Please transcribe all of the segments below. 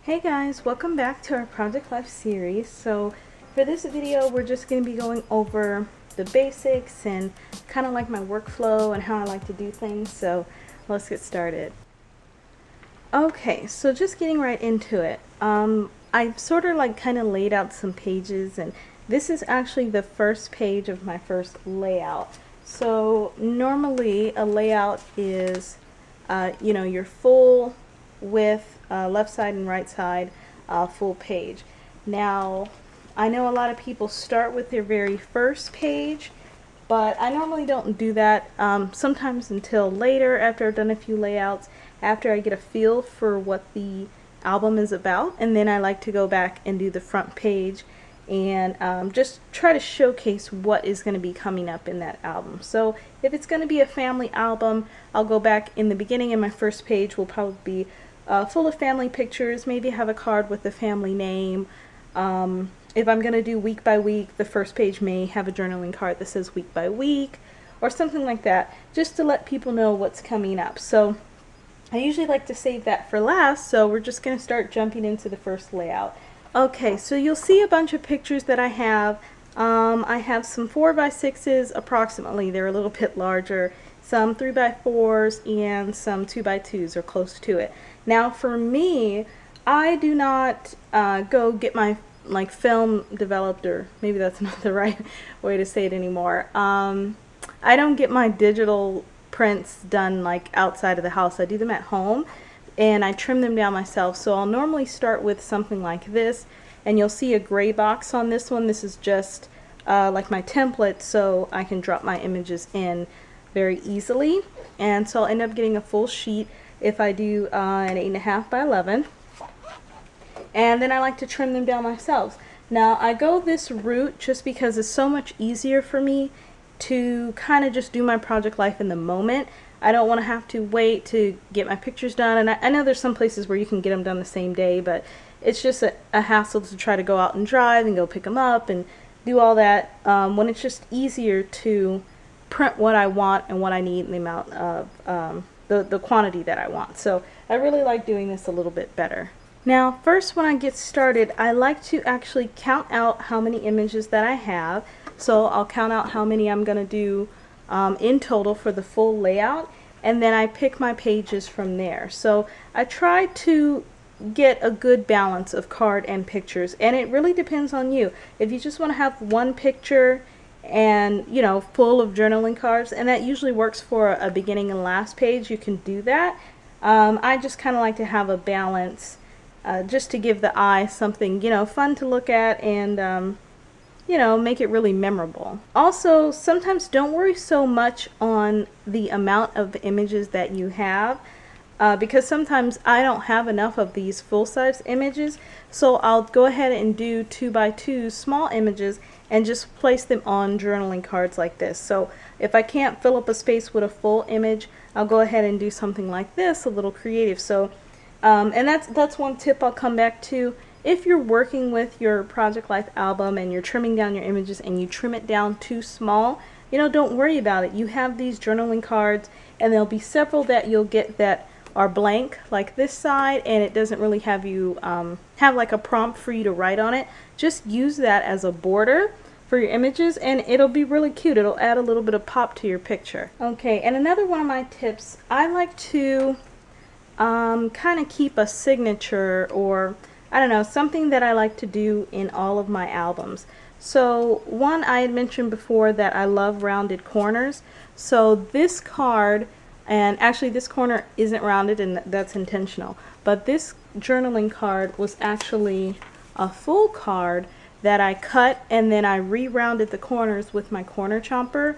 Hey guys, welcome back to our Project Life series. So for this video we're just going to be going over the basics and kind of like my workflow and how I like to do things. So let's get started. Okay, so just getting right into it. I've sort of like kind of laid out some pages, and this is actually the first page of my first layout. So normally a layout is your full width, left side and right side, full page. Now I know a lot of people start with their very first page, but I normally don't do that sometimes until later, after I've done a few layouts, after I get a feel for what the album is about, and then I like to go back and do the front page and just try to showcase what is going to be coming up in that album. So if it's going to be a family album, I'll go back in the beginning, and my first page will probably be full of family pictures, maybe have a card with the family name. If I'm going to do week by week, the first page may have a journaling card that says week by week or something like that, just to let people know what's coming up. So I usually like to save that for last, so we're just going to start jumping into the first layout. Okay, so you'll see a bunch of pictures that I have. I have some 4x6s approximately. They're a little bit larger. Some 3x4s and some 2x2s are close to it. Now for me, I do not go get my film developed, or maybe that's not the right way to say it anymore. I don't get my digital prints done like outside of the house. I do them at home, and I trim them down myself. So I'll normally start with something like this, and you'll see a gray box on this one. This is just like my template, so I can drop my images in very easily. And so I'll end up getting a full sheet if I do an 8.5 by 11. And then I like to trim them down myself. Now I go this route just because it's so much easier for me to kind of just do my project life in the moment. I don't want to have to wait to get my pictures done, and I know there's some places where you can get them done the same day, but it's just a hassle to try to go out and drive and go pick them up and do all that when it's just easier to print what I want and what I need and the amount of the quantity that I want. So I really like doing this a little bit better. Now first, when I get started, I like to actually count out how many images that I have. So I'll count out how many I'm going to do in total for the full layout, and then I pick my pages from there. So I try to get a good balance of card and pictures, and it really depends on you. If you just want to have one picture and full of journaling cards, and that usually works for a beginning and last page, you can do that. I just kind of like to have a balance, just to give the eye something fun to look at, and make it really memorable. Also, sometimes don't worry so much on the amount of images that you have, because sometimes I don't have enough of these full-size images, so I'll go ahead and do 2x2 small images and just place them on journaling cards like this. So if I can't fill up a space with a full image, I'll go ahead and do something like this, a little creative. So and that's one tip I'll come back to. If you're working with your Project Life album and you're trimming down your images and you trim it down too small, don't worry about it. You have these journaling cards, and there'll be several that you'll get that are blank, like this side, and it doesn't really have you have like a prompt for you to write on it. Just use that as a border for your images, and it'll be really cute. It'll add a little bit of pop to your picture. Okay, and another one of my tips, I like to kind of keep a signature, or I don't know, something that I like to do in all of my albums. So one, I had mentioned before that I love rounded corners. So this card, and actually this corner isn't rounded, and that's intentional, but this journaling card was actually a full card that I cut, and then I re-rounded the corners with my corner chomper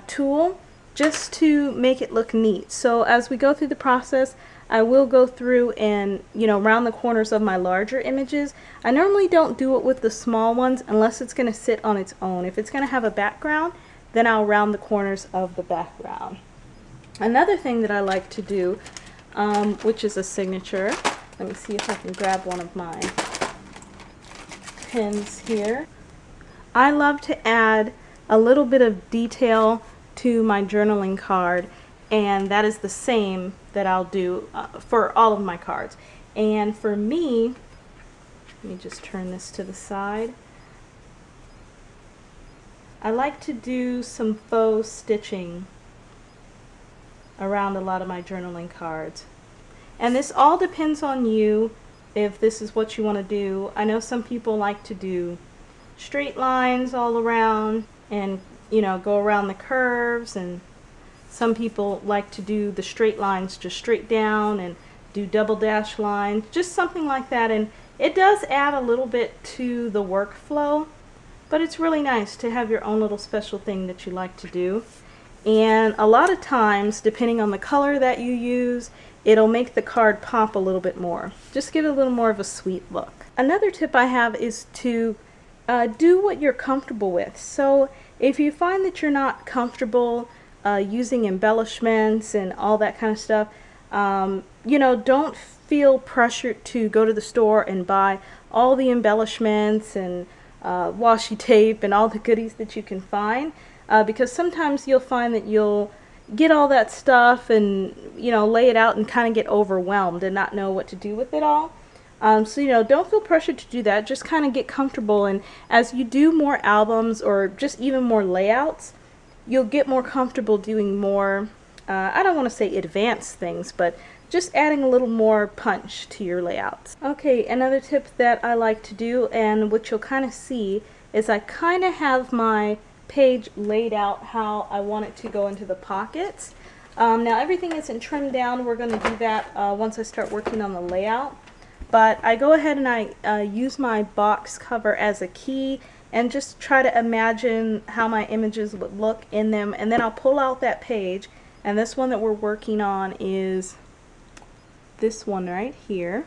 tool, just to make it look neat. So as we go through the process, I will go through and round the corners of my larger images. I normally don't do it with the small ones unless it's going to sit on its own. If it's going to have a background, then I'll round the corners of the background. Another thing that I like to do, which is a signature, let me see if I can grab one of my pens here. I love to add a little bit of detail to my journaling card, and that is the same that I'll do for all of my cards. And for me, let me just turn this to the side. I like to do some faux stitching around a lot of my journaling cards. And this all depends on you if this is what you want to do. I know some people like to do straight lines all around and, you know, go around the curves, and some people like to do the straight lines just straight down and do double dash lines, just something like that. And it does add a little bit to the workflow, but it's really nice to have your own little special thing that you like to do. And a lot of times, depending on the color that you use, it'll make the card pop a little bit more. Just give it a little more of a sweet look. Another tip I have is to do what you're comfortable with. So if you find that you're not comfortable using embellishments and all that kind of stuff, you know, don't feel pressured to go to the store and buy all the embellishments and washi tape and all the goodies that you can find, because sometimes you'll find that you'll get all that stuff and, you know, lay it out and kind of get overwhelmed and not know what to do with it all. So, you know, don't feel pressured to do that. Just kind of get comfortable, and as you do more albums or just even more layouts, you'll get more comfortable doing more, I don't want to say advanced things, but just adding a little more punch to your layouts. Okay, another tip that I like to do, and what you'll kind of see, is I kind of have my page laid out how I want it to go into the pockets. Now everything isn't trimmed down. We're going to do that once I start working on the layout. But I go ahead and I use my box cover as a key and just try to imagine how my images would look in them, and then I'll pull out that page, and this one that we're working on is this one right here,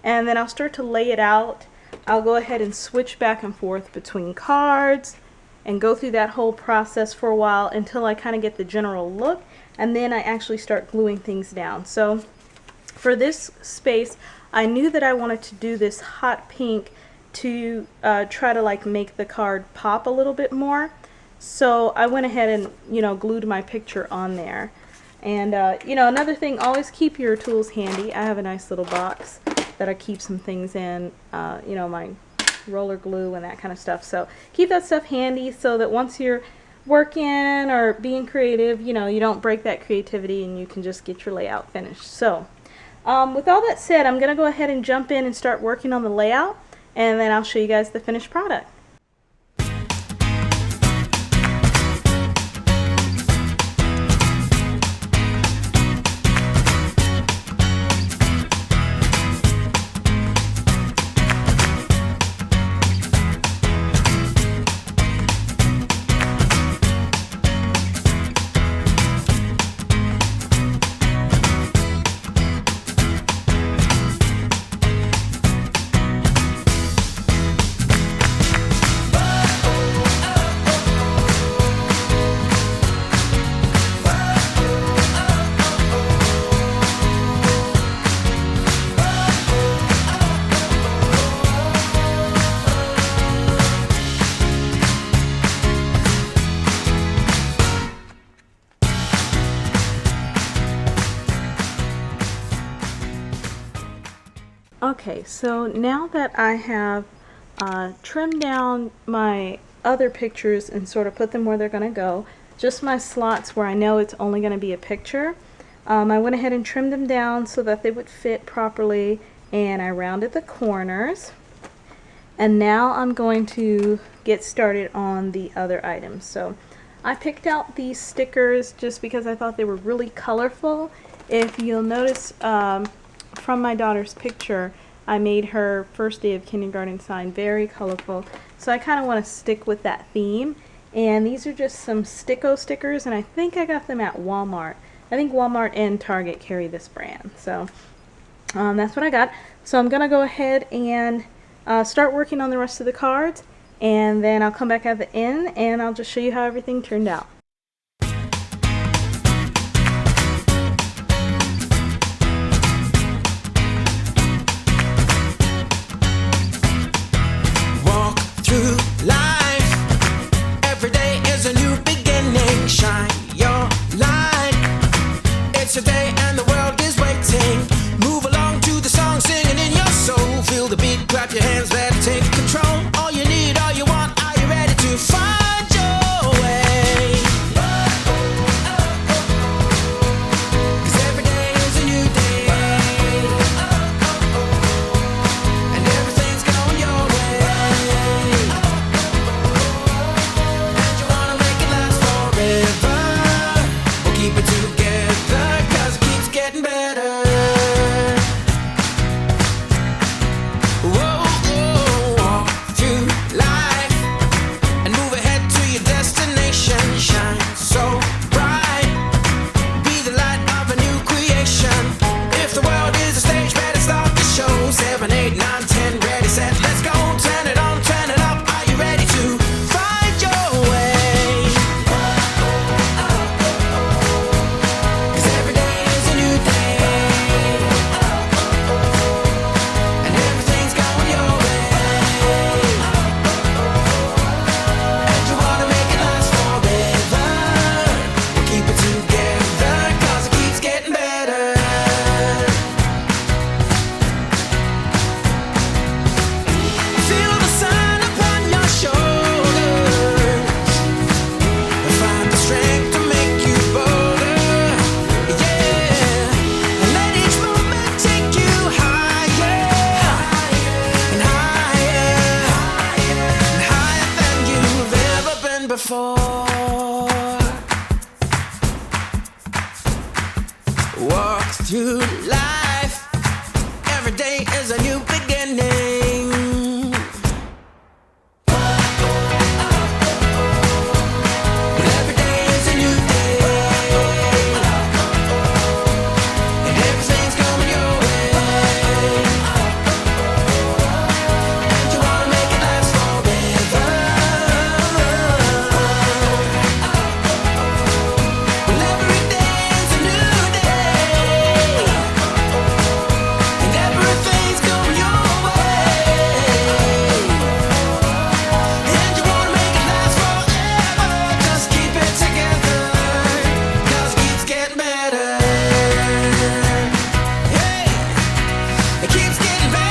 and then I'll start to lay it out. I'll go ahead and switch back and forth between cards and go through that whole process for a while until I kind of get the general look, and then I actually start gluing things down. So for this space, I knew that I wanted to do this hot pink to try to like make the card pop a little bit more. So I went ahead and, you know, glued my picture on there. And you know, another thing, always keep your tools handy. I have a nice little box that I keep some things in, you know, my roller glue and that kind of stuff. So keep that stuff handy so that once you're working or being creative, you know, you don't break that creativity and you can just get your layout finished. So with all that said, I'm going to go ahead and jump in and start working on the layout, and then I'll show you guys the finished product. Okay, so now that I have trimmed down my other pictures and sort of put them where they're going to go, just my slots where I know it's only going to be a picture, I went ahead and trimmed them down so that they would fit properly, and I rounded the corners. And now I'm going to get started on the other items. So I picked out these stickers just because I thought they were really colorful. If you'll notice from my daughter's picture, I made her first day of kindergarten sign very colorful. So I kind of want to stick with that theme. And these are just some Sticko stickers, and I think I got them at Walmart. I think Walmart and Target carry this brand. So that's what I got. So I'm going to go ahead and start working on the rest of the cards, and then I'll come back at the end and I'll just show you how everything turned out. Walk through life, every day is a new beginning. Shine your light, it's a day and the world is waiting. Move along to the song, singing walk through life. Every day is a new beginning. Every day is a new day, and everything's coming your way. And you wanna make it last forever. Well, every day is a new day, and everything's coming your way. And you wanna make it last forever. Just keep it together, 'cause it keeps getting better. Hey, it keeps getting better.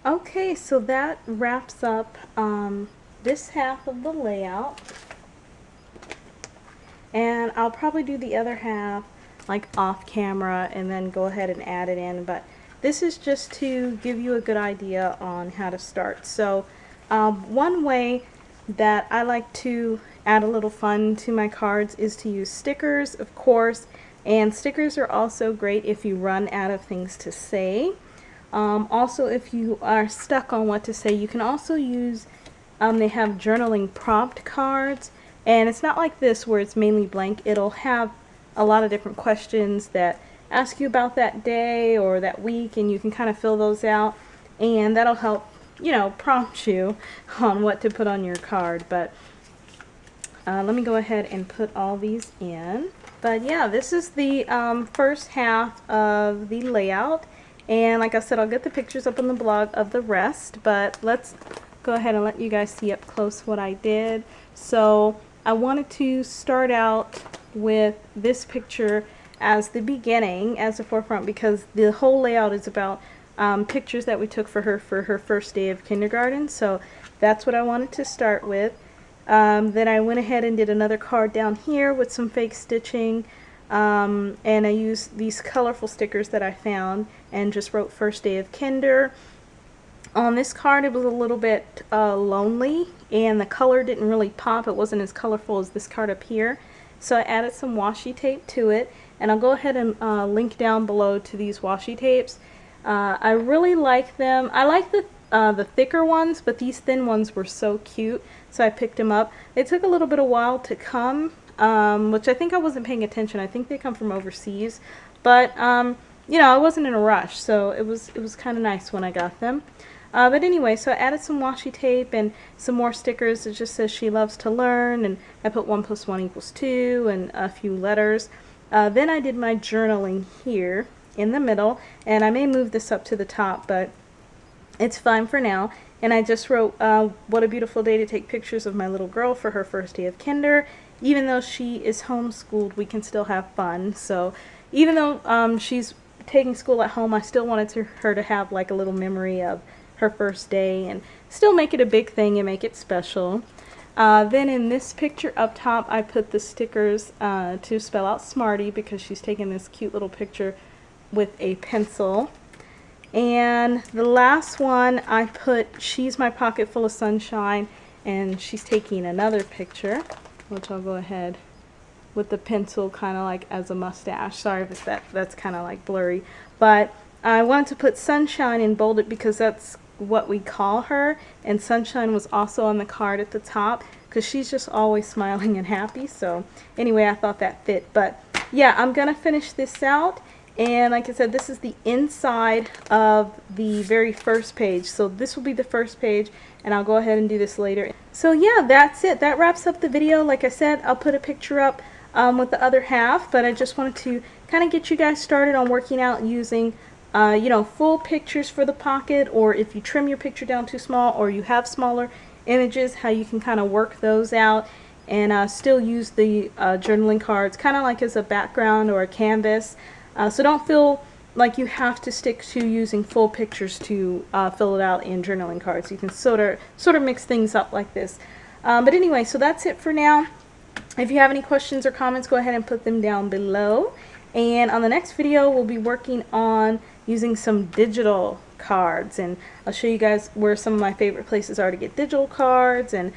Okay, so that wraps up this half of the layout, and I'll probably do the other half like off camera and then go ahead and add it in, but this is just to give you a good idea on how to start. So one way that I like to add a little fun to my cards is to use stickers, of course, and stickers are also great if you run out of things to say. Also, if you are stuck on what to say, you can also use, they have journaling prompt cards, and it's not like this where it's mainly blank. It'll have a lot of different questions that ask you about that day or that week, and you can kind of fill those out, and that'll help, you know, prompt you on what to put on your card. But let me go ahead and put all these in. But yeah, this is the first half of the layout. And like I said, I'll get the pictures up on the blog of the rest, but let's go ahead and let you guys see up close what I did. So I wanted to start out with this picture as the beginning, as the forefront, because the whole layout is about pictures that we took for her first day of kindergarten. So that's what I wanted to start with. Then I went ahead and did another card down here with some fake stitching. And I used these colorful stickers that I found and just wrote first day of kinder. On this card it was a little bit lonely, and the color didn't really pop. It wasn't as colorful as this card up here. So I added some washi tape to it, and I'll go ahead and link down below to these washi tapes. I really like them. I like the thicker ones, but these thin ones were so cute, so I picked them up. It took a little bit of while to come, which I think I wasn't paying attention. I think they come from overseas, but you know, I wasn't in a rush, so it was kind of nice when I got them. But anyway, so I added some washi tape and some more stickers. It just says she loves to learn, and I put 1 + 1 = 2 and a few letters. Then I did my journaling here in the middle, and I may move this up to the top, but it's fine for now. And I just wrote, what a beautiful day to take pictures of my little girl for her first day of kinder. Even though she is homeschooled, we can still have fun. So even though she's taking school at home, I still wanted her to have like a little memory of her first day and still make it a big thing and make it special. Then in this picture up top, I put the stickers to spell out Smarty because she's taking this cute little picture with a pencil. And the last one, I put She's My Pocket Full of Sunshine, and she's taking another picture, which I'll go ahead with the pencil kind of like as a mustache. Sorry if that's kind of like blurry, but I wanted to put Sunshine and bold it because that's what we call her, and Sunshine was also on the card at the top because she's just always smiling and happy. So anyway, I thought that fit. But yeah, I'm gonna finish this out, and like I said, this is the inside of the very first page, so this will be the first page, and I'll go ahead and do this later. So yeah, that's it. That wraps up the video. Like I said, I'll put a picture up with the other half, but I just wanted to kind of get you guys started on working out using you know, full pictures for the pocket, or if you trim your picture down too small or you have smaller images, how you can kind of work those out and still use the journaling cards kind of like as a background or a canvas. So don't feel like you have to stick to using full pictures to fill it out in journaling cards. You can sort of mix things up like this. But anyway, so that's it for now. If you have any questions or comments, go ahead and put them down below. And on the next video, we'll be working on using some digital cards, and I'll show you guys where some of my favorite places are to get digital cards and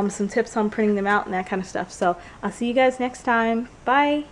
some tips on printing them out and that kind of stuff. So I'll see you guys next time. Bye.